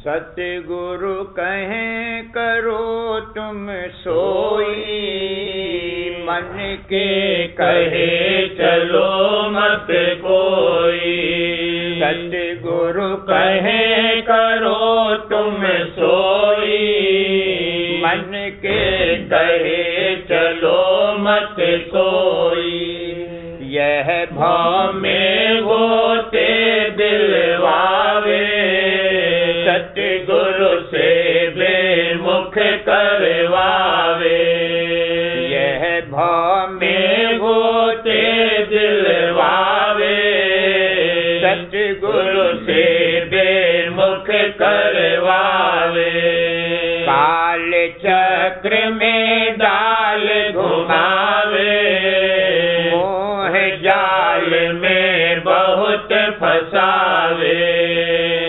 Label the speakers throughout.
Speaker 1: सतगुरु कहें करो तुम सोई, मन के कहे चलो मत कोई। सतगुरु कहें करो तुम सोई, मन के कहे चलो मत कोई। यह भाव में होते दिलवावे, सतगुरु से बेमुख करवावे। यह भाव में होते दिलवावे, सतगुरु से बेमुख करवावे। काल चक्र में डाल घुमावे, मोह जाल में बहुत फसावे।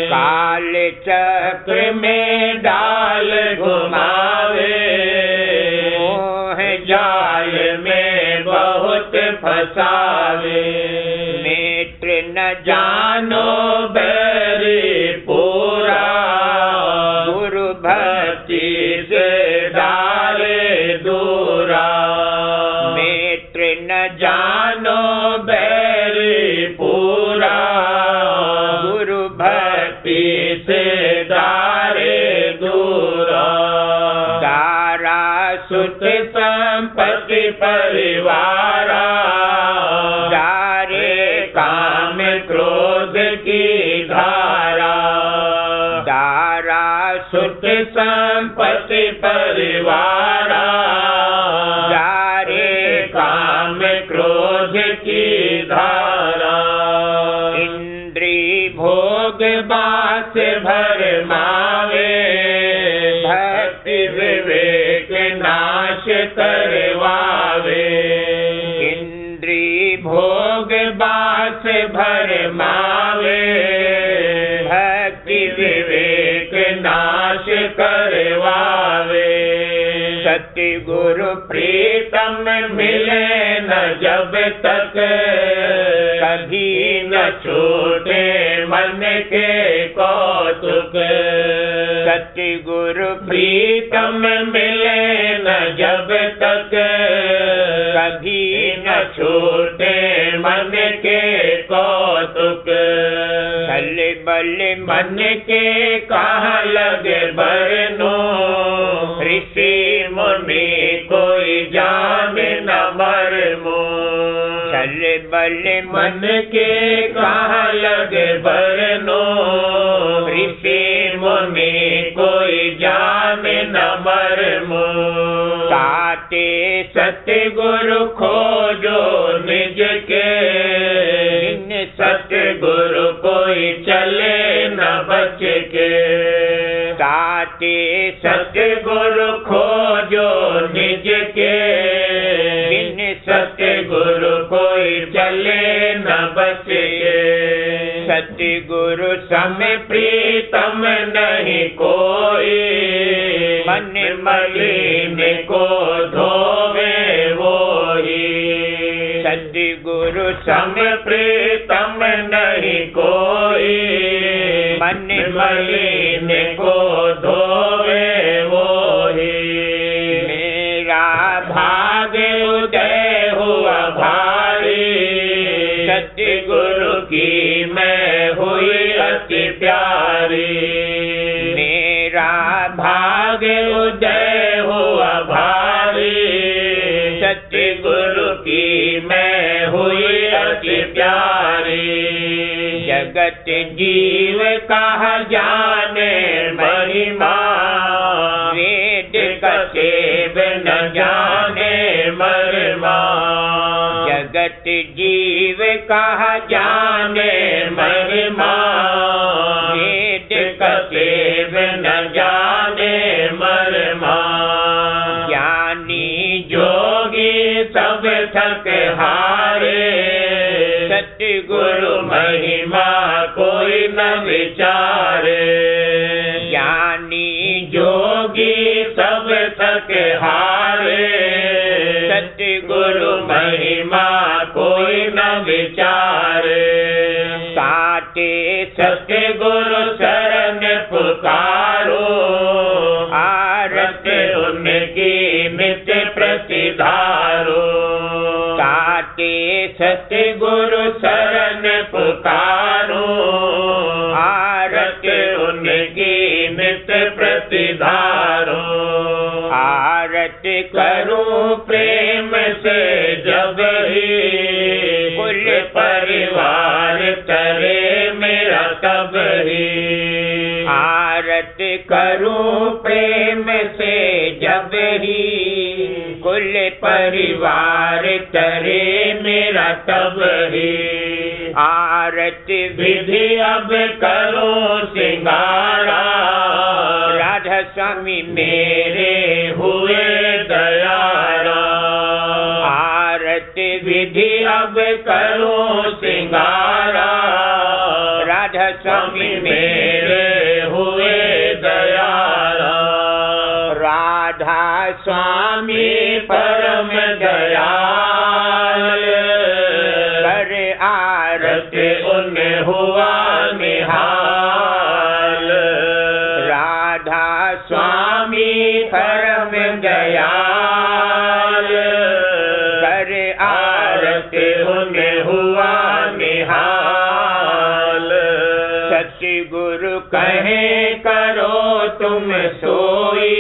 Speaker 1: काल चक्र में डाल घुमावे, मोह जाल में बहुत फसावे। नेत्र न जानो बैरी पूरा, गुरु भक्ति से डाले दूरा। नेत्र न जानो बैरी पूरा, गुरु भक्ति से डाले दूरा। दारा सुत संपत्ति परिवारा, दारे काम क्रोध की धारा। दारा सुत संपत्ति परिवारा, दारे काम क्रोध की धारा। इंद्री भोग बास भरमावे, भक्ति विवेक नाश करवावे। इंद्री भोग बास भरमावे, भक्ति विवेक नाश करवावे। सतगुरु प्रीतम मिले न जब तक, कभी न छूटे मन के कौतुक। सतगुरु प्रीतम मिले न जब तक, कभी न छूटे मन के कौतुक। छल बल मन के कहाँ लगे बरनो, ऋषि मुनि कोई जान न मरमो। छल बल मन के कहाँ लगे बरनो, ऋषि मुनि कोई जान न मरमो। ताते सतगुरु खोजो निज के, सतगुरु कोई चले न बच के। ताते सतगुरु खोजो निज के, सतगुरु कोई चले न बच के। सतगुरु सम प्रीतम नहीं कोई, मन मलिन को धोवे वोही। सतगुरु सम प्रीतम नहीं कोई, मन मलिन को धोवे वोही। मेरा भाग उदय हुआ भारी, सतगुरु की मैं हुई अति प्यारी। मेरा भाग उदय हुआ भारी, सतगुरु की मैं हुई अति प्यारी। जगत जीव कहा जाने महिमा, वेद का सेव न जाने मरमा। जगत जीव कहा जाने महिमा, वेद का सेव न जाने मरमा। ज्ञानी जोगी सब थक हारे, सतगुरु महिमा कोई न विचारे। ज्ञानी जोगी सब थक हारे, सतगुरु महिमा कोई न विचारे। साते सतगुरु शरण पुकारो, आरती उनकी नित्य प्रतिधारो। साचे सतगुरु शरण पुकारो, आरती उनकी नित्य प्रतिधारो। आरती करूं प्रेम से जब ही, कुल परिवार करे मेरा तब ही। आरती करूं प्रेम से जब ही, कुल परिवार करे मेरा तब ही। आरती विधि अब करो सिंगारा, राधा स्वामी मेरे हुए दयारा। आरती विधि अब करो सिंगारा, राधा स्वामी मेरे हुए दयारा। राधा स्वामी परम दयाल, कर आरती उन हुआ निहाल। राधा स्वामी परम दयाल, कर आरती उन हुआ निहाल। सतगुरु कहे करो तुम सोई,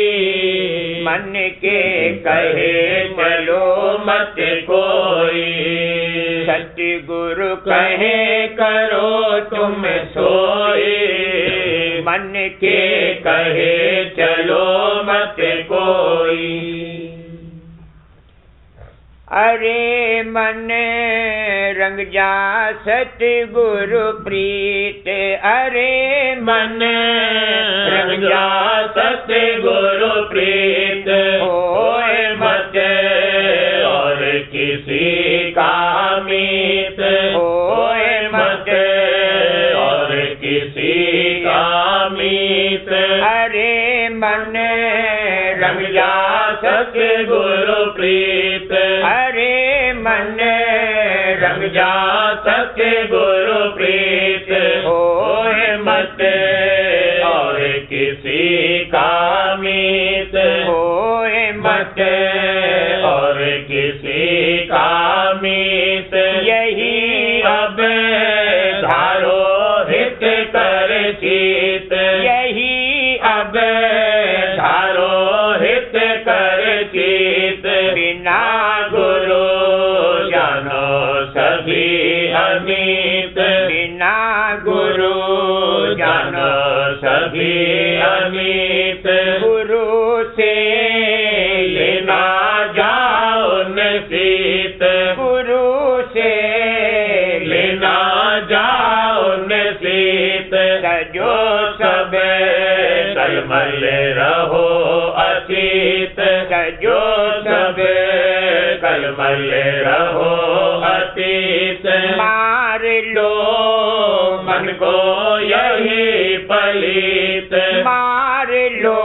Speaker 1: मन के कहे चलो मत कोई। सतगुरु कहे करो तुम सोई, मन के कहे चलो मत कोई। अरे मन रंग जा सतगुरु प्रीत, अरे मन रंग जा सतगुरु प्रीत। होए मत और किसी का मीत, होए मत और किसी का मीत। अरे मन रंग जा सतगुरु प्रीत, अरे मन रंग जा सतगुरु प्रीत। होए मत और किसी का मीत, होए मत और किसी का मीत। यही अब धारो हित कर चित, यही अब धारो हित कर चित। बिना गुरु जानो सभी अमित, बिना गुरु जानो सभी अमित। गुरु से लेना जाओ नसीत, गुरु से लेना जाओ नसीत। सजो सब कलमल रहो अतीत, सजो सब कलमल रहो अतीत। मार लो मन को यही पलीत, मार लो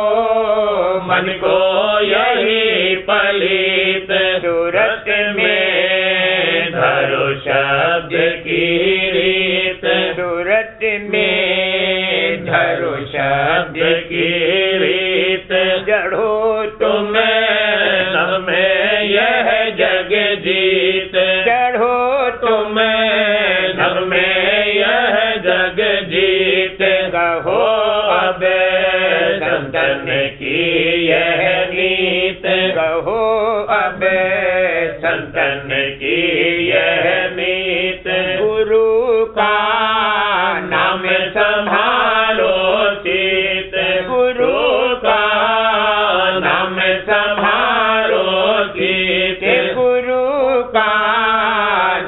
Speaker 1: मन को यही पलीत। सूरत में धरो शब्द की रीत, सूरत में धरो शब्द की रीत। जड़ो तुम सब में यह जग जीत, चढ़ो तुम सब में यह जग जीत। कहो अब संतन की यह नीत, कहो अब संतन की यह नीत। गुरु का नाम संभालो चित, गुरु का नाम संभालो चित। गुरु का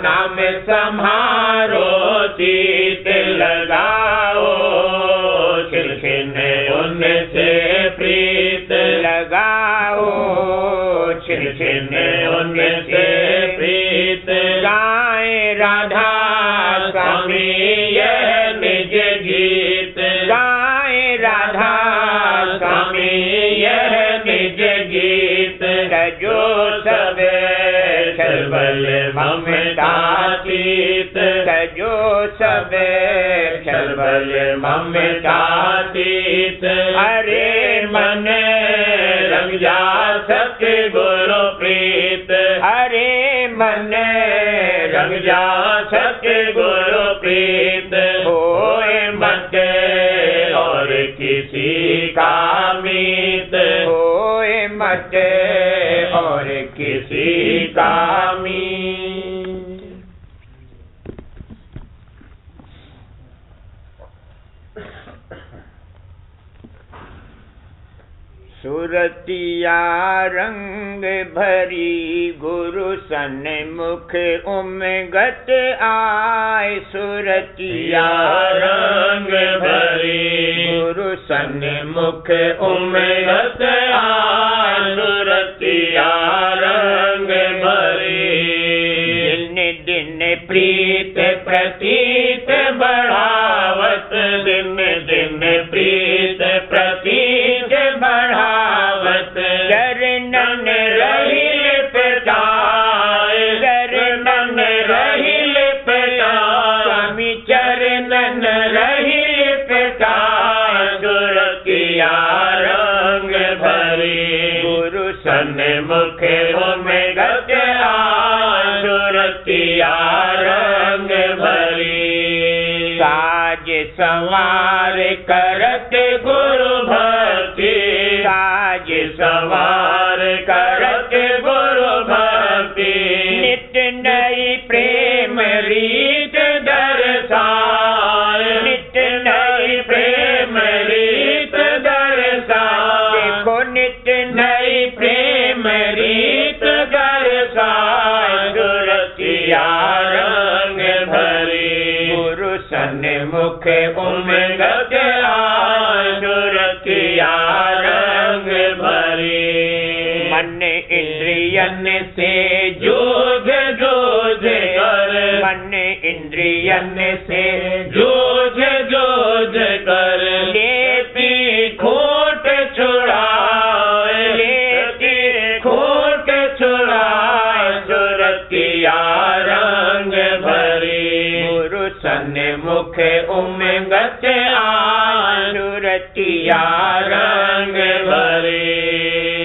Speaker 1: नाम संभालो चित। लगाओ छिलछिन उनसे प्रीत, लगाओ छिलछिन उनसे प्रीत। गाए राधा स्वामी यह निज गीत, गाए राधा स्वामी यह निज गीत। सजो सब सर्व बल ममतातीत तजो सब छल बल ममतातीत अरे मन रंग जा सतगुरु प्रीत अरे मन रंग जा सतगुरु प्रीत होए मत और किसी का मीत होए मत और किसी का मीत। सुरतिया रंग भरी गुरु सन्मुख उमगत आए सुरतिया रंग भरी गुरु सन्मुख उमगत आए सुरतिया रंग भरी दिन दिन प्रीत प्रतीत बढ़ावत दिन दिन प्रीत प्रतीत बढ़ावत चरणन रही लिपटाए चरणन रही लिपटाए स्वामी चरणन रही लिपटाए सुरतिया रंग भरी गुरु सन्मुख उमगत आए सुरतिया रंग भरी साज संवार करत गुरु भक्ति साज संवार करत गुरु भक्ति नित्य नई प्रेम रीत दर्शाए नित्य नई प्रेम रीत दर्शाए देखो नित्य नई प्रेम रीत दर्शाए सुरतिया रंग भरी गुरु सन्मुख उमगत आए सुरतिया रंग भरी मन इंद्रियन से जूझ जूझ कर मन इंद्रियन से जूझ जूझ कर लेती खोट छुड़ाए लेती खोट छुड़ाए सुरतिया रंग भरी गुरु सन्मुख उमगत आए सुरतिया रंग भरी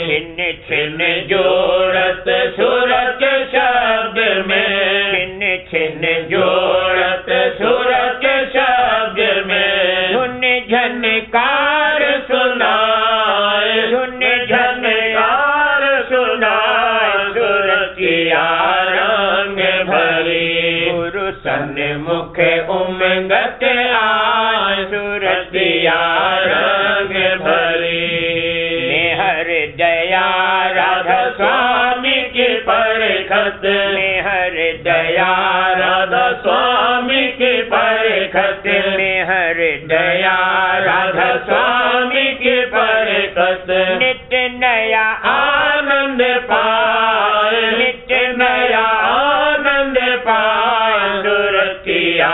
Speaker 1: छिन छिन जोड़त सुरत शब्द में छिन छिन जोड़त सुरत शब्द में धुन झनकार सुनाए धुन झनकार सुनाए सुरतिया रंग भरी गुरु सन्मुख उमगत आए सुरतिया रंग भरी नेहर दया राधा स्वामी की परखत नेहर दया राधा स्वामी की परखत नेहर दया राधा स्वामी की परखत नित्य नया आनंद पाए नित्य नया आनंद पाए सुरतिया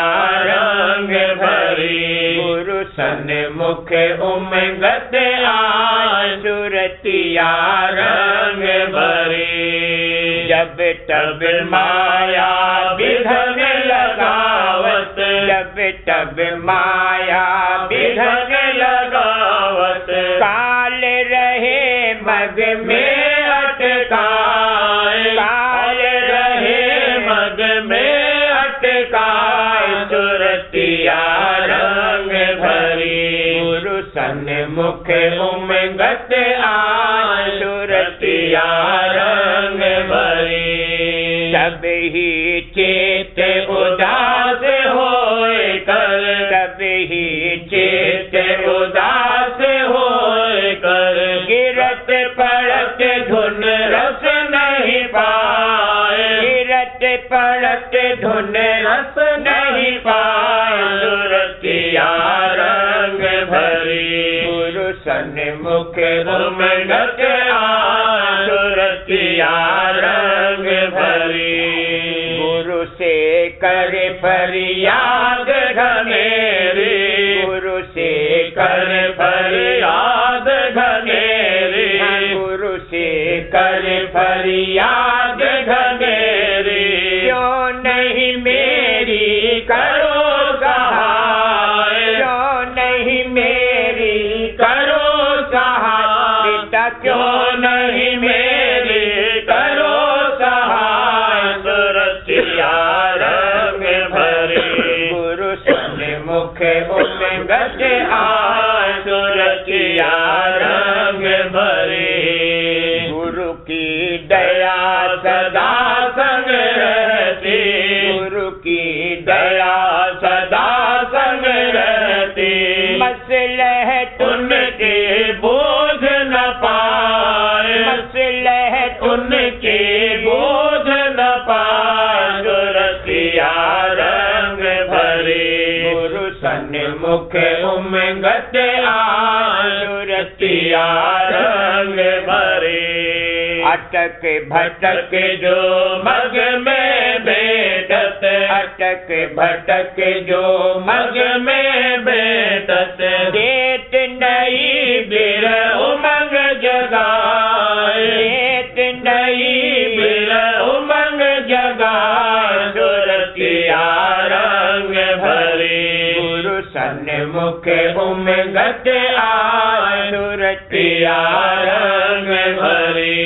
Speaker 1: रंग भरी गुरु सन्मुख उमगत आए सुरतिया रंग भरी जब तब माया विघन लगावत जब तब माया विघन लगावत काल रहे मग में अटकाए काल रहे मग में अटकाए सुरतिया रंग भरी गुरु सन्मुख उमगत आए सुरतिया रंग भरी तब ही चेत उदास होए कर तब ही चेत उदास होए कर गिरत पड़त धुन रस नहीं पाए गिरत पड़त धुन रस नहीं पाए सुरतिया रंग भरी गुरु सन्मुख उमगत आए सुरतिया रंग भरी गुरु से कर फरियाद घनेरी गुरु से कर फरियाद घनेरी गुरु से कर फरियाद घनेरी क्यों नहीं मेरी करो सहाय सुरतिया रंग भरी गुरु सन्मुख उमंगत आय सुरतिया रंग भरी गुरु की दया सदा संग रहती गुरु की दया सदा संग रहती मसलहत उनकी बोझ न पाए मसलहत उनकी बोझ न पाए सुरतिया रंग भरी गुरु सन्मुख उमंगत आय सुरतिया रंग भरी अटक भटक जो मग में बैठत अटक भटक जो मग में बैठत देत नई बिर उमंग जगाए देत नई बिर उमंग जगाए सुरतिया रंग भरी गुरु सन्मुख उमंगत आय सुरतिया रंग भरी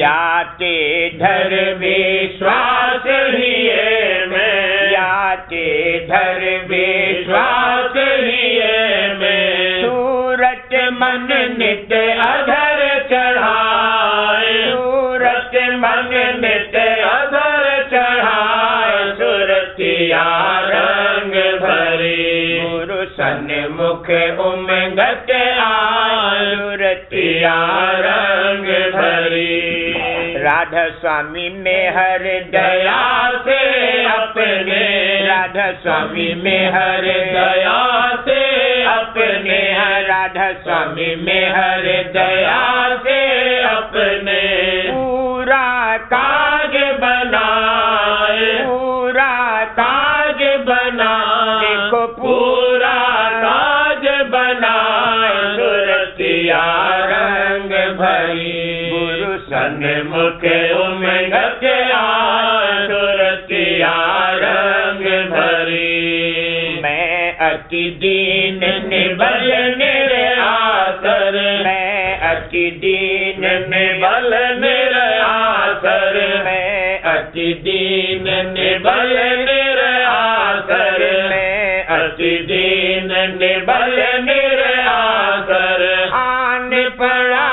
Speaker 1: याते धर विश्वास हिये में याते धर विश्वास हिये में सूरत मन नित अधर चढ़ाए सूरत मन नित अधर चढ़ाए सुरतिया रंग भरी गुरु सन्मुख उमंगत आय सुरतिया रंग भरी राधा स्वामी में हर दया से अपने राधा स्वामी में हर दया से अपने राधा स्वामी में हर दया से अपने पूरा काज बनाए पूरा काज बनाए देखो पूरा काज बनाए सुरतिया रंग भरी गुरु सन्मुख उमंगत आय सुरतिया रंग भरी मैं अति दीन निबल निरासर मैं अति दीन निबल निरासर मैं अति दीन निबल निरासर मैं अति दीन निबल निरासर आन पड़ा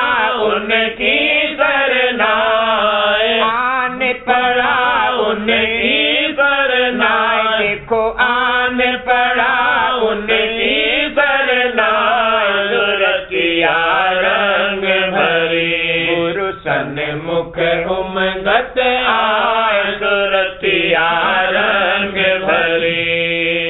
Speaker 1: उनकी सरनाए आन पड़ा उनकी सरनाए देखो आन पड़ा उनकी सरनाए सुरतिया रंग भरी गुरु सन्मुख उमंगत आय सुरतिया रंग भरी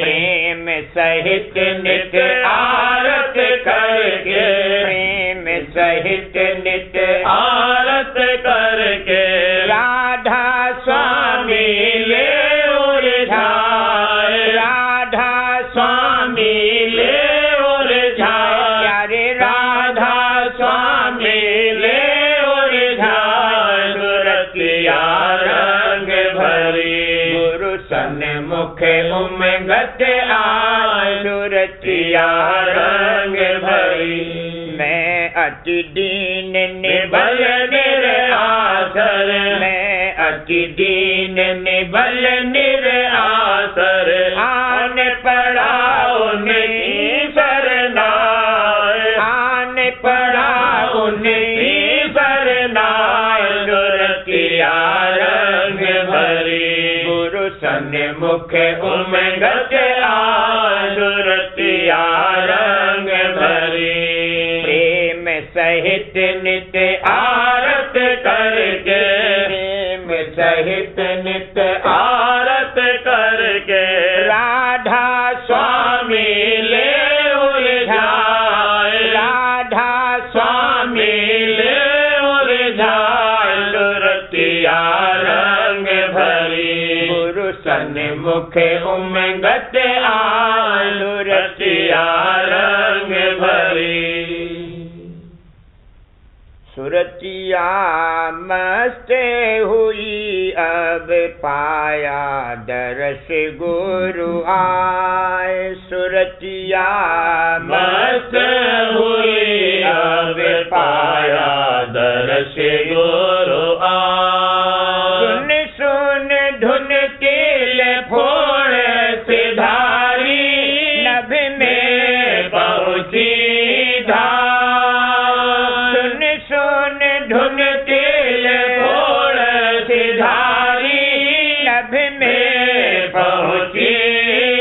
Speaker 1: प्रेम सहित नित आरत करके प्रेम सहित नित आरत करके राधा स्वामी ले उलझाए राधा स्वामी ले उलझाए प्यारे राधा स्वामी ले उलझाए सुरतिया रंग भरी गुरु सन्मुख उमंगत आय सुरतिया रंग भरी मैं अति दीन निबल निरासर मैं अति दीन निबल निरासर आन पड़ा उनकी सरनाए आन पड़ा उनकी सरनाए सुरतिया रंग भरी गुरु सन्मुख उमंगत आय सुरतिया रंग भरी सहित नित आरत करके प्रेम सहित नित आरत करके राधा स्वामी ले उलझाए राधा स्वामी ले उलझाए सुरतिया रंग भरी गुरु सन्मुख उमंगत आय सुरतिया रंग भरी सुरतिया मस्त हुई अब पाया दरस गुरु आए सुरतिया मस्त हुई अब पाया
Speaker 2: दर्श गुरु
Speaker 1: सुन सुन धुन तिल फोड़ सिधारी नभ में
Speaker 2: पहुँची धार।
Speaker 1: सुन सुन धुन तिल फोड़ सिधारी नभ में
Speaker 2: पहुँची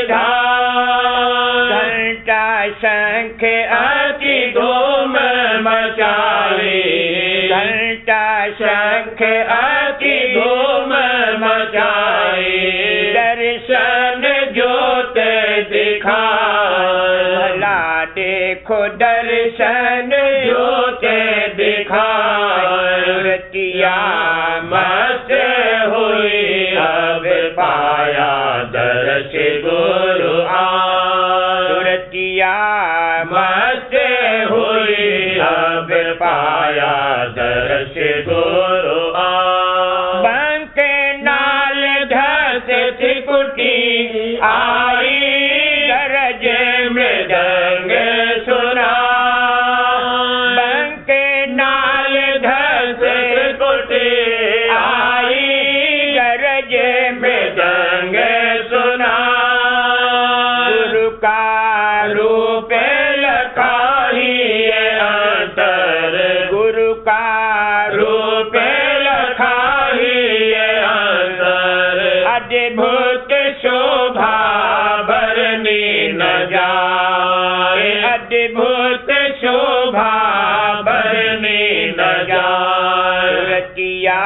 Speaker 2: धार।
Speaker 1: घंटा शंख
Speaker 2: अति धूम मचाई,
Speaker 1: घंटा शंख
Speaker 2: अति धूम मचाई।
Speaker 1: दर्शन
Speaker 2: ज्योत दिखाए,
Speaker 1: भला देखो दर्शन
Speaker 2: ज्योत दिखाए।
Speaker 1: सुरतिया
Speaker 2: मस्त हुई अब पाया दर्श गुरु आए।
Speaker 1: सुरतिया
Speaker 2: मस्त हुई अब पाया दर्श गुरु आए।
Speaker 1: बंक नाल धस त्रिकुटी आई गरज
Speaker 2: मृदंग सुना,
Speaker 1: बंक नाल धस
Speaker 2: त्रिकुटी
Speaker 1: आई गरज
Speaker 2: मृदंग सुना।
Speaker 1: गुरु का
Speaker 2: रूप लखाही अंतर,
Speaker 1: गुरु का
Speaker 2: रूप लखाही अंतर।
Speaker 1: अद्भुत
Speaker 2: शोभा भरनी न जाए, अद्भुत शोभा भरनी न जाए।
Speaker 1: सुरतिया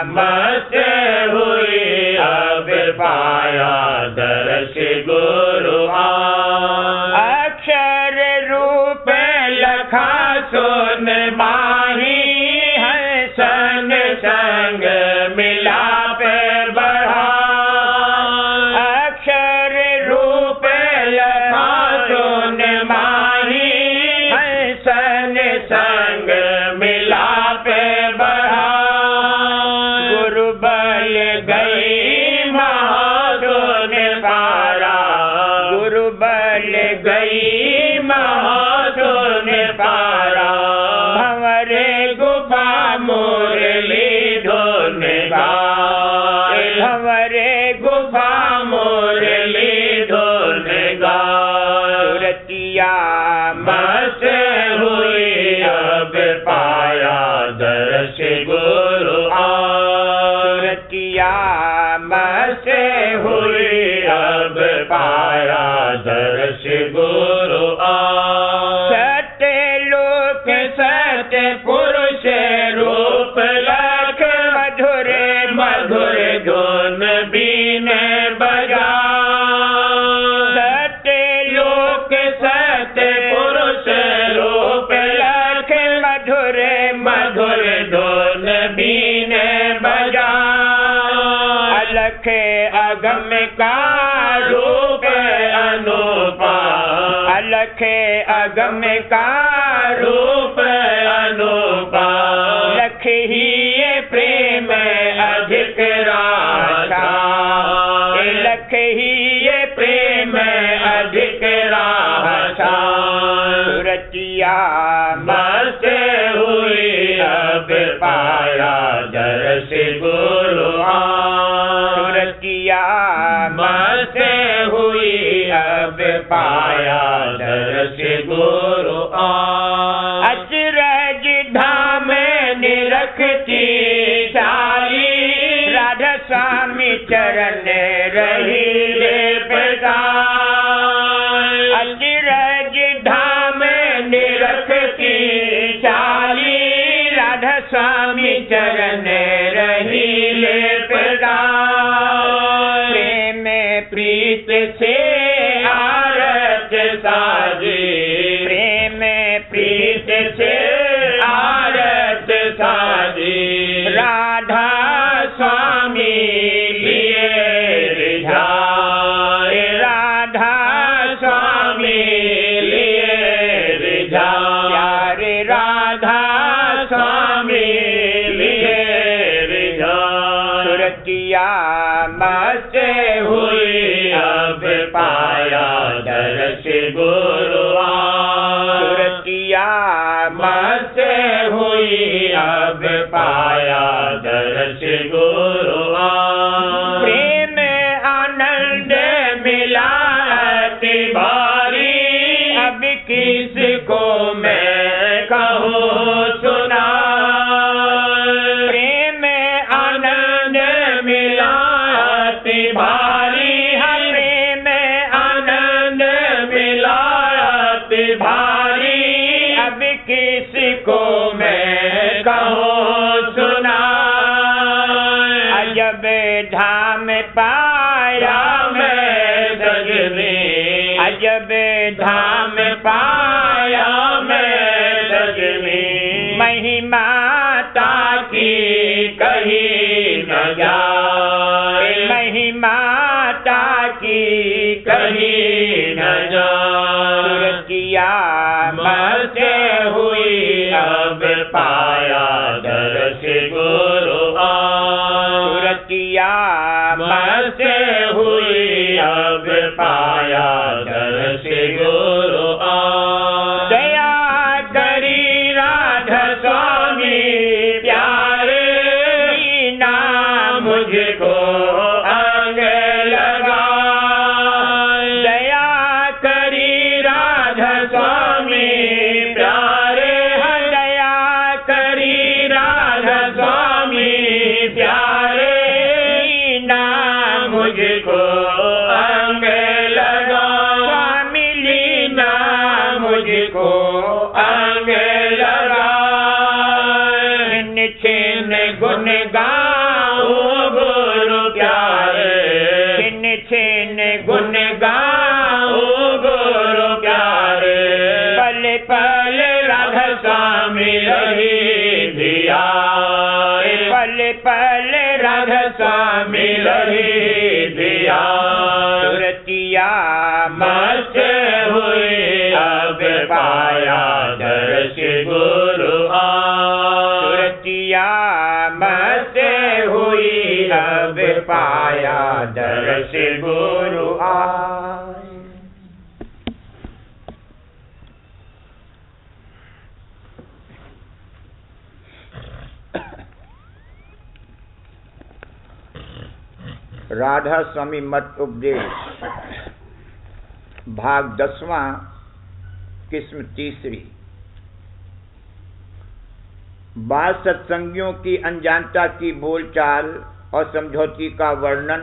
Speaker 2: मस्त हुई अब पाया दर्श गुरु आए।
Speaker 1: अक्षर रूप
Speaker 2: लखा सुन माही, हसन संग मिलाप बढ़ा।
Speaker 1: अक्षर रूप
Speaker 2: लखा सुन माही, हसन संग मिलाप बढ़ा।
Speaker 1: गुरु बल
Speaker 2: गई महासुन पारा,
Speaker 1: गुरु बल
Speaker 2: गई महासुन पारा।
Speaker 1: भंवरे
Speaker 2: गुफा मुरली धुन गाए,
Speaker 1: भंवरे
Speaker 2: गुफा मुरली धुन गाए।
Speaker 1: सुरतिया
Speaker 2: मस्त हुई अब पाया दर्श गुरु आए।
Speaker 1: सुरतिया
Speaker 2: मस्त हुई अब पाया दर्श गुरु आए।
Speaker 1: सत्य लोक
Speaker 2: सत्य पुरुष रूप लख,
Speaker 1: मधुर
Speaker 2: मधुर धुन बीन बजा।
Speaker 1: सत्य लोक
Speaker 2: सत्य पुरुष रूप लख,
Speaker 1: मधुर
Speaker 2: मधुर धुन बीन बजा।
Speaker 1: अलख
Speaker 2: अगम का रूप अनुपा,
Speaker 1: अलख अगम का
Speaker 2: रूप अनुपा।
Speaker 1: लख ही
Speaker 2: प्रेम अधिक राशा,
Speaker 1: लख ही
Speaker 2: प्रेम अधिक राशा।
Speaker 1: सुरतिया
Speaker 2: मस्त हुई अब पाया दर्श गुरु आए।
Speaker 1: सुरतिया
Speaker 2: मस्त हुई अब पाया दर्श गुरु आए।
Speaker 1: अचरज धाम
Speaker 2: निरखती चाली,
Speaker 1: राधा स्वामी चरण
Speaker 2: रही ले पिता।
Speaker 1: अचरज धाम
Speaker 2: निरखती चाली,
Speaker 1: राधा स्वामी
Speaker 2: चरण रही ले पिता।
Speaker 1: प्रेम
Speaker 2: प्रीत से आरत साजी,
Speaker 1: प्रेम
Speaker 2: प्रीत से आरत साजी।
Speaker 1: राधा
Speaker 2: स्वामी लिए रिझाए,
Speaker 1: राधा
Speaker 2: स्वामी लिए रिझाए।
Speaker 1: प्यारे
Speaker 2: राधा स्वामी लिए रिझाए।
Speaker 1: सुरतिया
Speaker 2: मस्त हुई अब पाया दर्श गुरु आए।
Speaker 1: सुरतिया
Speaker 2: मस्त हुई अब पाया दर्श गुरु
Speaker 1: प्रेम आनंद
Speaker 2: मिला अति भारी अब किसको मैं कहूँ सुना
Speaker 1: प्रेम
Speaker 2: आनंद मिला अति भारी प्रेम आनंद मिला अति भारी
Speaker 1: अब
Speaker 2: किसको मैं कहूँ सुना
Speaker 1: अजब धाम पाया
Speaker 2: मैं सजने
Speaker 1: अजब
Speaker 2: धाम पाया मैं सजने
Speaker 1: महिमा
Speaker 2: ताकि कहीं न जाए
Speaker 1: महिमा ताकि
Speaker 2: कहीं न जाए
Speaker 1: किया
Speaker 2: मस्त हुई अब पाया दर्श गुरु
Speaker 1: किया
Speaker 2: मस्त हुई अब पाया दर्श गुरु दया करी राधा स्वामी प्यारे नाम मुझको अंग लगा दया करी राधा स्वामी प्यारे दया करी राधा स्वामी प्यारे नाम मुझको अंग लगा स्वामी लीना मुझको अंग लगा छिन गुन गाऊं गुरु प्यारे
Speaker 1: छिन
Speaker 2: गुन गाऊं गुरु प्यारे पल पल राधा स्वामी रही धिया
Speaker 1: पल पल
Speaker 2: राधा स्वामी रही धिया
Speaker 1: सुरतिया
Speaker 2: मस्त हुई अब पाया दर्श गुरु
Speaker 1: सुरतिया
Speaker 2: मस्त हुई अब पाया दर्श गुरु
Speaker 1: राधा स्वामी मत उपदेश भाग 10वां किस्म तीसरी। बाल सत्संगियों की अनजानता की बोलचाल और समझौती का वर्णन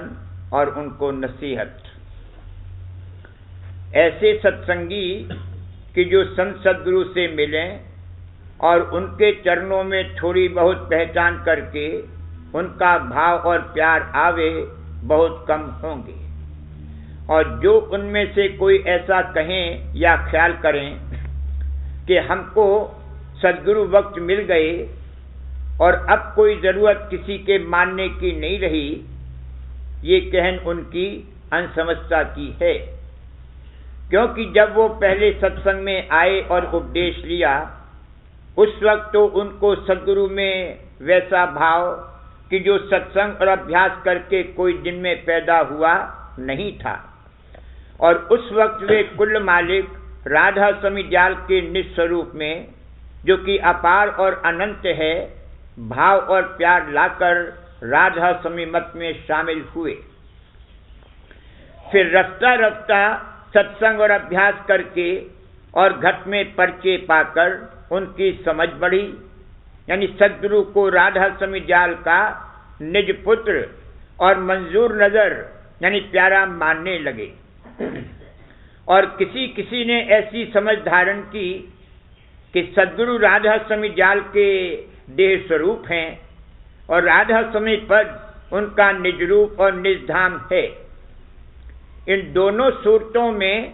Speaker 1: और उनको नसीहत। ऐसे सत्संगी कि जो संत सद्गुरु से मिलें और उनके चरणों में थोड़ी बहुत पहचान करके उनका भाव और प्यार आवे, बहुत कम होंगे। और जो उनमें से कोई ऐसा कहें या ख्याल करें कि हमको सद्गुरु वक्त मिल गए और अब कोई ज़रूरत किसी के मानने की नहीं रही, ये कहन उनकी अनसमझता की है। क्योंकि जब वो पहले सत्संग में आए और उपदेश लिया, उस वक्त तो उनको सद्गुरु में वैसा भाव कि जो सत्संग और अभ्यास करके कोई दिन में पैदा हुआ नहीं था। और उस वक्त वे कुल मालिक राधा स्वामी जाल के निस्वरूप में, जो कि अपार और अनंत है, भाव और प्यार लाकर राधा स्वामी मत में शामिल हुए। फिर रफ्ता रफ्ता सत्संग और अभ्यास करके और घट में परिचय पाकर उनकी समझ बढ़ी, यानी सद्गुरु को राधा स्वामी जाल का निज पुत्र और मंजूर नजर यानी प्यारा मानने लगे। और किसी किसी ने ऐसी समझ धारण की कि सद्गुरु राधा स्वामी जाल के देह स्वरूप हैं और राधा स्वामी पद उनका निज रूप और निज धाम है। इन दोनों सूरतों में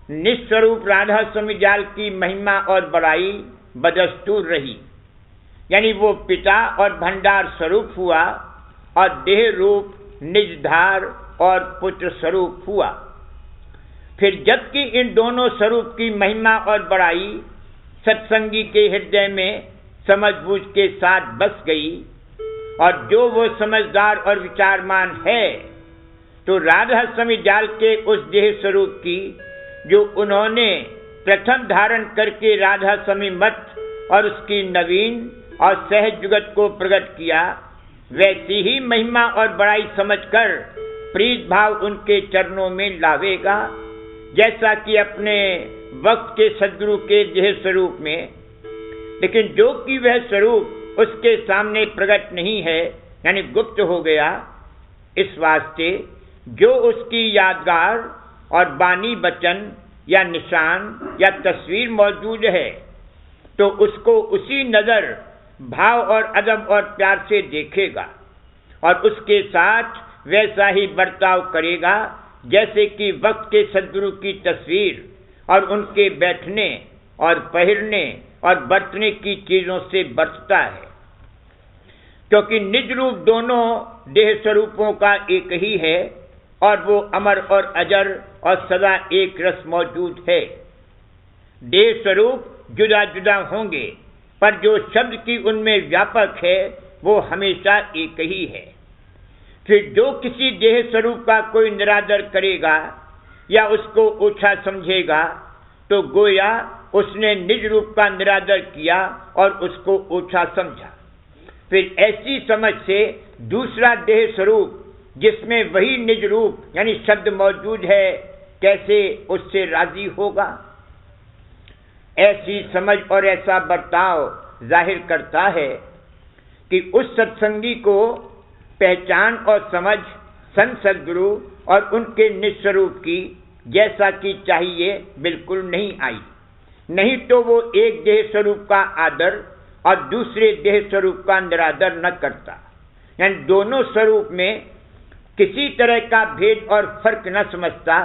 Speaker 1: निस्वरूप राधा स्वामी जाल की महिमा और बड़ाई बदस्तूर रही, यानी वो पिता और भंडार स्वरूप हुआ और देह रूप निजधार और पुत्र स्वरूप हुआ। फिर जबकि इन दोनों स्वरूप की महिमा और बड़ाई सत्संगी के हृदय में समझबूझ के साथ बस गई, और जो वो समझदार और विचारमान है, तो राधा स्वामी जाल के उस देह स्वरूप की जो उन्होंने प्रथम धारण करके राधा स्वामी मत और उसकी नवीन और सहज जुगत को प्रकट किया, वैसी ही महिमा और बड़ाई समझकर प्रीत भाव उनके चरणों में लावेगा, जैसा कि अपने वक्त के सद्गुरु के देह स्वरूप में। लेकिन जो कि वह स्वरूप उसके सामने प्रकट नहीं है, यानी गुप्त हो गया, इस वास्ते जो उसकी यादगार और बानी वचन या निशान या तस्वीर मौजूद है, तो उसको उसी नजर भाव और अदब और प्यार से देखेगा और उसके साथ वैसा ही बर्ताव करेगा जैसे कि वक्त के सद्गुरु की तस्वीर और उनके बैठने और पहिरने और बरतने की चीजों से बरतता है। क्योंकि निज रूप दोनों देह स्वरूपों का एक ही है और वो अमर और अजर और सदा एक रस मौजूद है। देह स्वरूप जुदा जुदा होंगे, पर जो शब्द की उनमें व्यापक है वो हमेशा एक ही है। फिर जो किसी देह स्वरूप का कोई निरादर करेगा या उसको ओछा समझेगा, तो गोया उसने निज रूप का निरादर किया और उसको ओछा समझा। फिर ऐसी समझ से दूसरा देह स्वरूप जिसमें वही निज रूप यानी शब्द मौजूद है, कैसे उससे राजी होगा? ऐसी समझ और ऐसा बर्ताव जाहिर करता है कि उस सत्संगी को पहचान और समझ संत सद्गुरु और उनके निस्वरूप की जैसा कि चाहिए बिल्कुल नहीं आई। नहीं तो वो एक देह स्वरूप का आदर और दूसरे देह स्वरूप का निरादर न करता, यानी दोनों स्वरूप में किसी तरह का भेद और फर्क न समझता,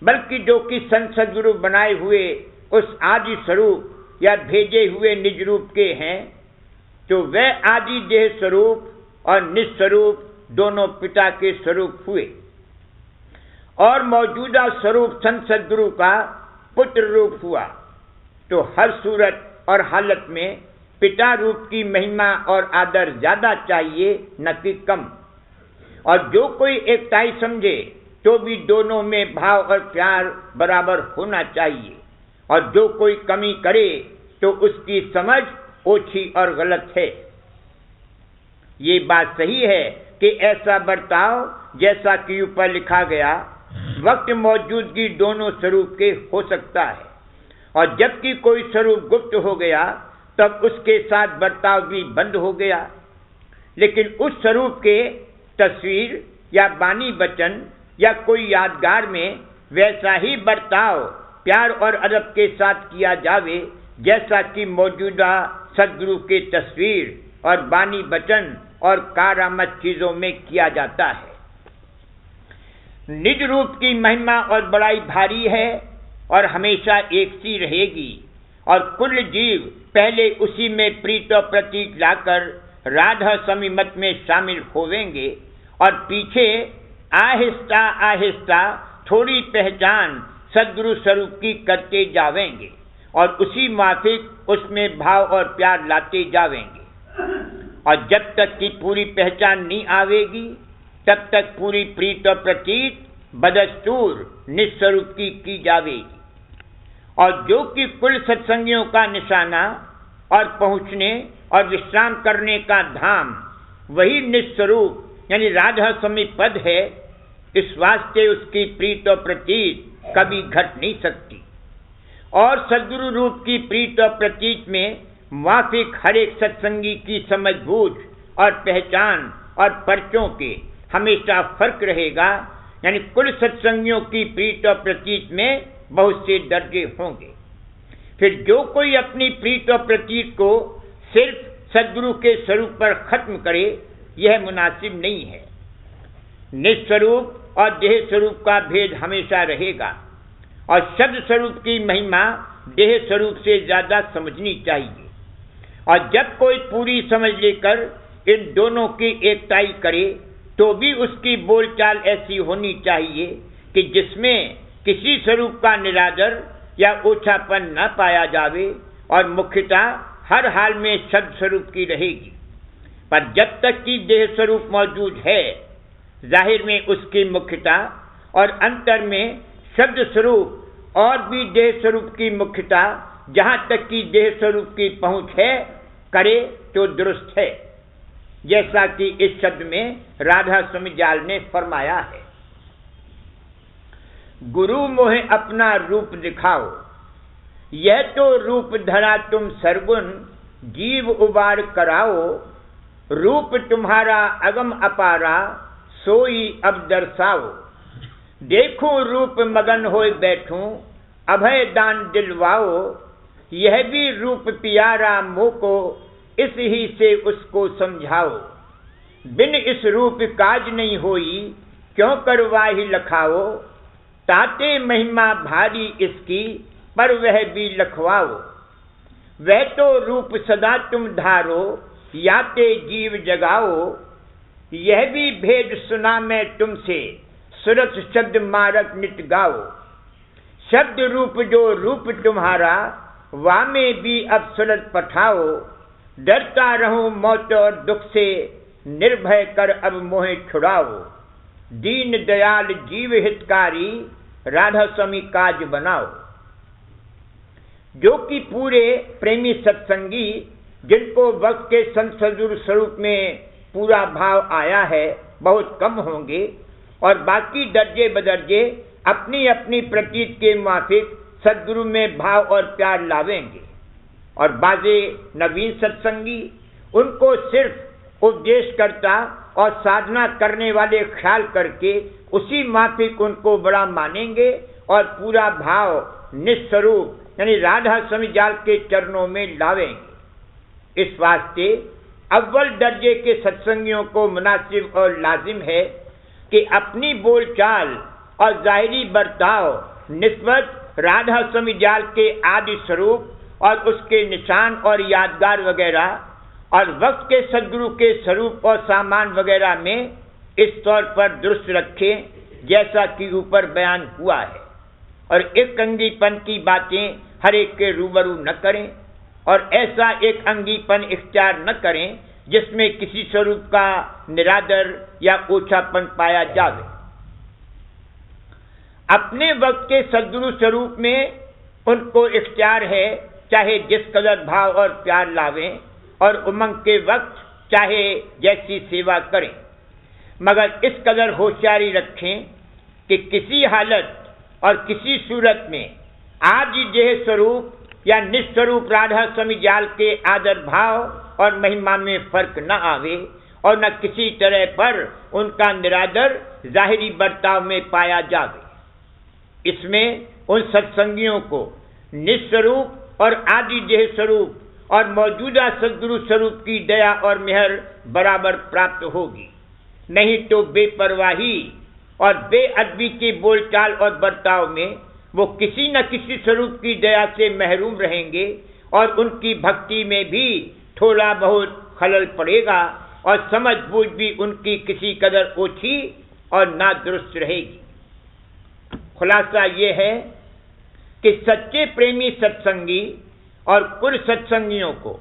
Speaker 1: बल्कि जो कि संत सद्गुरु बनाए हुए उस आदि स्वरूप या भेजे हुए निज रूप के हैं, तो वह आदि देह स्वरूप और निस्वरूप दोनों पिता के स्वरूप हुए और मौजूदा स्वरूप संत सद्गुरु का पुत्र रूप हुआ। तो हर सूरत और हालत में पिता रूप की महिमा और आदर ज्यादा चाहिए, न कि कम। और जो कोई एकताई समझे तो भी दोनों में भाव और प्यार बराबर होना चाहिए, और जो कोई कमी करे तो उसकी समझ ओछी और गलत है। ये बात सही है कि ऐसा बर्ताव जैसा कि ऊपर लिखा गया वक्त मौजूदगी दोनों स्वरूप के हो सकता है, और जबकि कोई स्वरूप गुप्त हो गया तब उसके साथ बर्ताव भी बंद हो गया। लेकिन उस स्वरूप के तस्वीर या बानी वचन या कोई यादगार में वैसा ही बर्ताव प्यार और अदब के साथ किया जावे जैसा कि मौजूदा सद्गुरु के तस्वीर और बानी वचन और कारामद चीजों में किया जाता है। निज रूप की महिमा और बड़ाई भारी है और हमेशा एक सी रहेगी, और कुल जीव पहले उसी में प्रीत और प्रतीक लाकर राधा समीमत में शामिल होवेंगे और पीछे आहिस्ता आहिस्ता थोड़ी पहचान सद्गुरु स्वरूप की करते जावेंगे और उसी माफिक उसमें भाव और प्यार लाते जावेंगे। और जब तक की पूरी पहचान नहीं आवेगी तब तक पूरी प्रीत और प्रतीत बदस्तूर निस्वरूप की जावेगी। और जो कि कुल सत्संगियों का निशाना और पहुंचने और विश्राम करने का धाम वही निस्वरूप यानी राधा समीप पद है, इस वास्ते उसकी प्रीत और प्रतीत कभी घट नहीं सकती। और सद्गुरु रूप की प्रीत और प्रतीत में माफिक हर एक सत्संगी की समझ बूझ और पहचान और पर्चों के हमेशा फर्क रहेगा, यानी कुल सत्संगियों की प्रीत और प्रतीत में बहुत से दर्जे होंगे। फिर जो कोई अपनी प्रीत और प्रतीत को सिर्फ सद्गुरु के स्वरूप पर खत्म करे, यह मुनासिब नहीं है। निस्वरूप और देह स्वरूप का भेद हमेशा रहेगा, और शब्द स्वरूप की महिमा देह स्वरूप से ज्यादा समझनी चाहिए। और जब कोई पूरी समझ लेकर इन दोनों की एकताई करे तो भी उसकी बोलचाल ऐसी होनी चाहिए कि जिसमें किसी स्वरूप का निरादर या ओछापन न पाया जावे, और मुख्यतः हर हाल में शब्द स्वरूप की रहेगी। पर जब तक कि देह स्वरूप मौजूद है, जाहिर में उसकी मुख्यता और अंतर में शब्द स्वरूप और भी देह स्वरूप की मुख्यता जहां तक कि देह स्वरूप की पहुंच है करे तो दुरुस्त है, जैसा कि इस शब्द में राधा स्वामी जाल ने फरमाया है। गुरु मोहे अपना रूप दिखाओ, यह तो रूप धरा तुम सरगुन, जीव उबार कराओ, रूप तुम्हारा अगम अपारा, सोई अब दर्शाओ। देखूं रूप मगन होए बैठूं, अभय दान दिलवाओ, यह भी रूप प्यारा मोह को, इस ही से उसको समझाओ। बिन इस रूप काज नहीं होई, क्यों करवाही लखाओ, ताते महिमा भारी इसकी, पर वह भी लखवाओ। वह तो रूप सदा तुम धारो, याते जीव जगाओ, यह भी भेद सुना मैं तुमसे, सुरत शब्द मारक नित गाओ। शब्द रूप जो रूप तुम्हारा, वामे भी अब सुरत पठाओ, डरता रहूं मौत और दुख से, निर्भय कर अब मोहे छुड़ाओ। दीन दयाल जीव हितकारी, राधा स्वामी काज बनाओ। जो कि पूरे प्रेमी सत्संगी, जिनको वक्त के संत सद्गुरु स्वरूप में पूरा भाव आया है, बहुत कम होंगे, और बाकी दर्जे बदर्जे अपनी अपनी प्रतीत के माफिक सद्गुरु में भाव और प्यार लावेंगे। और बाजे नवीन सत्संगी उनको सिर्फ उपदेशकर्ता और साधना करने वाले ख्याल करके उसी माफिक उनको बड़ा मानेंगे और पूरा भाव निस्वरूप यानी राधा स्वामी जाल के चरणों में लावेंगे। इस वास्ते अव्वल दर्जे के सत्संगियों को मुनासिब और लाजिम है कि अपनी बोलचाल और जाहिरी बर्ताव निस्बत राधा स्वामी जाल के आदि स्वरूप और उसके निशान और यादगार वगैरह और वक्त के सद्गुरु के स्वरूप और सामान वगैरह में इस तौर पर दुरुस्त रखें, जैसा कि ऊपर बयान हुआ है। और एक अंगीपन की बातें हर एक के रूबरू न करें, और ऐसा एक अंगीपन इख्तियार न करें जिसमें किसी स्वरूप का निरादर या ओछापन पाया जावे। अपने वक्त के सद्गुरु स्वरूप में उनको इख्तियार है, चाहे जिस कदर भाव और प्यार लावें और उमंग के वक्त चाहे जैसी सेवा करें, मगर इस कदर होशियारी रखें कि किसी हालत और किसी सूरत में आदि देह स्वरूप या निस्वरूप राधा स्वामी जाल के आदर भाव और महिमा में फर्क न आवे और न किसी तरह पर उनका निरादर जाहिरी बर्ताव में पाया जावे। इसमें उन सत्संगियों को निस्वरूप और आदि देह स्वरूप और मौजूदा सद्गुरु स्वरूप की दया और मेहर बराबर प्राप्त होगी, नहीं तो बेपरवाही और बेअदबी के बोलचाल और बर्ताव में वो किसी न किसी स्वरूप की दया से महरूम रहेंगे और उनकी भक्ति में भी थोड़ा बहुत खलल पड़ेगा और समझ बूझ भी उनकी किसी कदर ओछी और नादुरुस्त रहेगी। खुलासा ये है कि सच्चे प्रेमी सत्संगी और कुल सत्संगियों को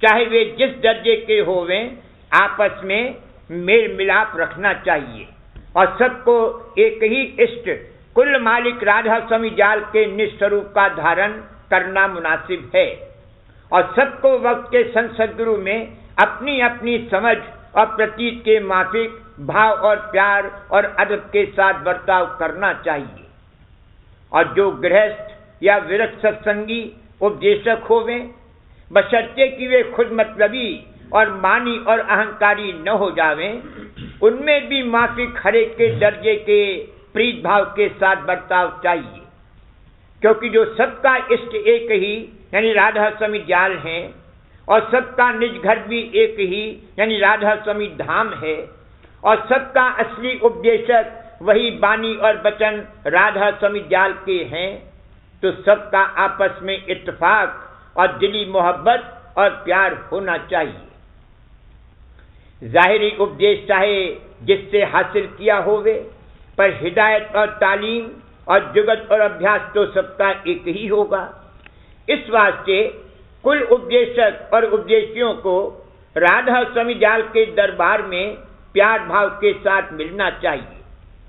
Speaker 1: चाहे वे जिस दर्जे के होवें आपस में मेल मिलाप रखना चाहिए और सबको एक ही इष्ट कुल मालिक राधा स्वामी जाल के निस्वरूप का धारण करना मुनासिब है और सबको वक्त के संत सद्गुरु में अपनी अपनी समझ और प्रतीत के माफिक भाव और प्यार और अदब के साथ बर्ताव करना चाहिए। और जो गृहस्थ या विरक्त सत्संगी उपदेशक होवे, बशर्ते कि वे खुद मतलबी और मानी और अहंकारी न हो जावें, उनमें भी माफिक हरेक के दर्जे के प्रीत भाव के साथ बर्ताव चाहिए, क्योंकि जो सबका इष्ट एक ही यानी राधा स्वामी जाल हैं और सबका निज घर भी एक ही यानी राधा स्वामी धाम है और सबका असली उपदेशक वही बानी और बचन राधा स्वामी जाल के हैं, तो सबका आपस में इत्तेफाक और दिली मोहब्बत और प्यार होना चाहिए। जाहिरी उपदेश चाहे जिससे हासिल किया होवे, पर हिदायत और तालीम और जुगत और अभ्यास तो सबका एक ही होगा। इस वास्ते कुल उपदेशक और उपदेशियों को राधा स्वामी जाल के दरबार में प्यार भाव के साथ मिलना चाहिए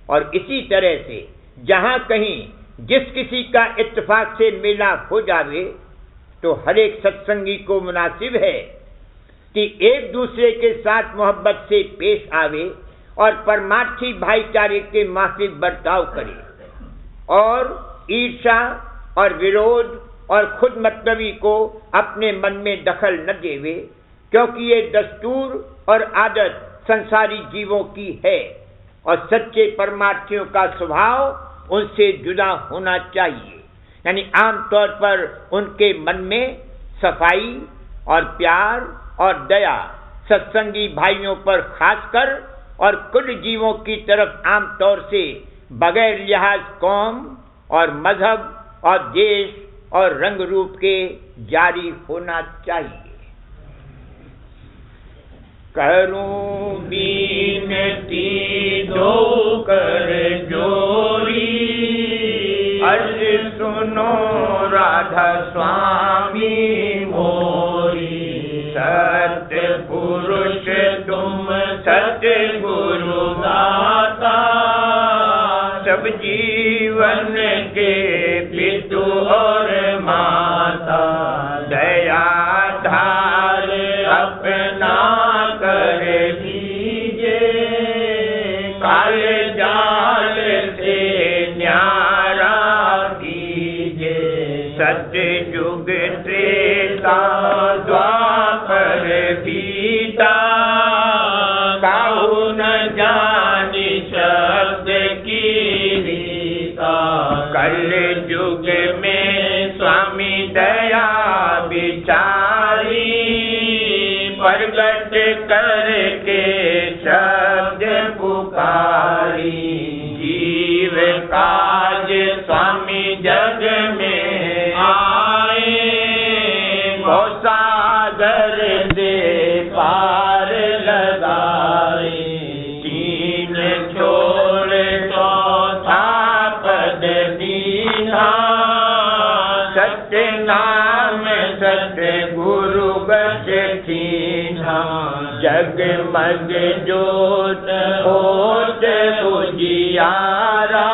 Speaker 1: और इसी तरह से जहां कहीं जिस किसी का इत्तेफाक से मेला हो जावे तो हर एक सत्संगी को मुनासिब है कि एक दूसरे के साथ मोहब्बत से पेश आवे और परमार्थी भाईचारे के माफिक बर्ताव करे और ईर्ष्या और विरोध और खुद मतलबी को अपने मन में दखल न देवे, क्योंकि ये दस्तूर और आदत संसारी जीवों की है और सच्चे परमार्थियों का स्वभाव उनसे जुदा होना चाहिए। यानी आमतौर पर उनके मन में सफाई और प्यार और दया सत्संगी भाइयों पर खासकर और कुल जीवों की तरफ आमतौर से बगैर लिहाज कौम और मजहब और देश और रंग रूप के जारी होना चाहिए। करूं बीनती दो कर जोड़ी, अर्ज सुनो राधा स्वामी मोरी। सत्य पुरुष तुम सत्य गुरु दाता, सब जीवन के पितु और माता। दया धार अपना कर दीजे, काल जाल से न्यारा कीजे। सत्य युग त्रेता द्वापर बीता, काहू न जानी शब्द की रीता। कल युग में स्वामी दया विचारी, प्रगट करके शब्द पुकारी। जीव काज स्वामी जग में आए, सागर दे पार लगाए। तीन छोर चौथा पद दीना, सत्य नाम सत्य गुरु बच थीना। जगमग जोत होत उजियारा,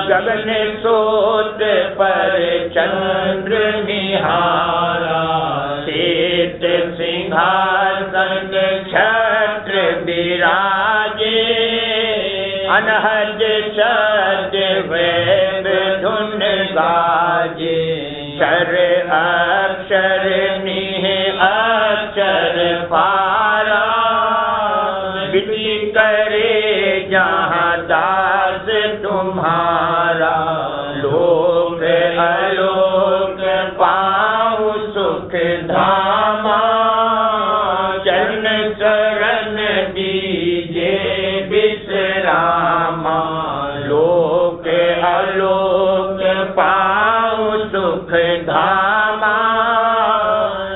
Speaker 1: गगन सोत पर चंद्र निहारा। श्वेत सिंहासन छत्र विराजे, अनहद शब्द वेद धुन गाजे। क्षर अक्षर निह अक्षर पारा, विधि करे जहाँ दास तुम्हारा। लोक अलोक पाऊँ सुख धामा, चरण शरण दीजे विश्रामा। लोक अलोक पाऊँ सुख धामा,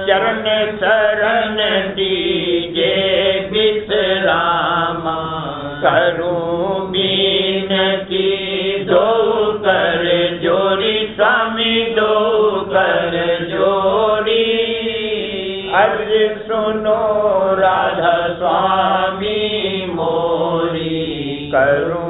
Speaker 1: चरण शरण दीजे विश्रामा। करूं बीनती दो कर जोड़ी, स्वामी दो कर जोड़ी। अर्ज सुनो राधा स्वामी मोरी। करूं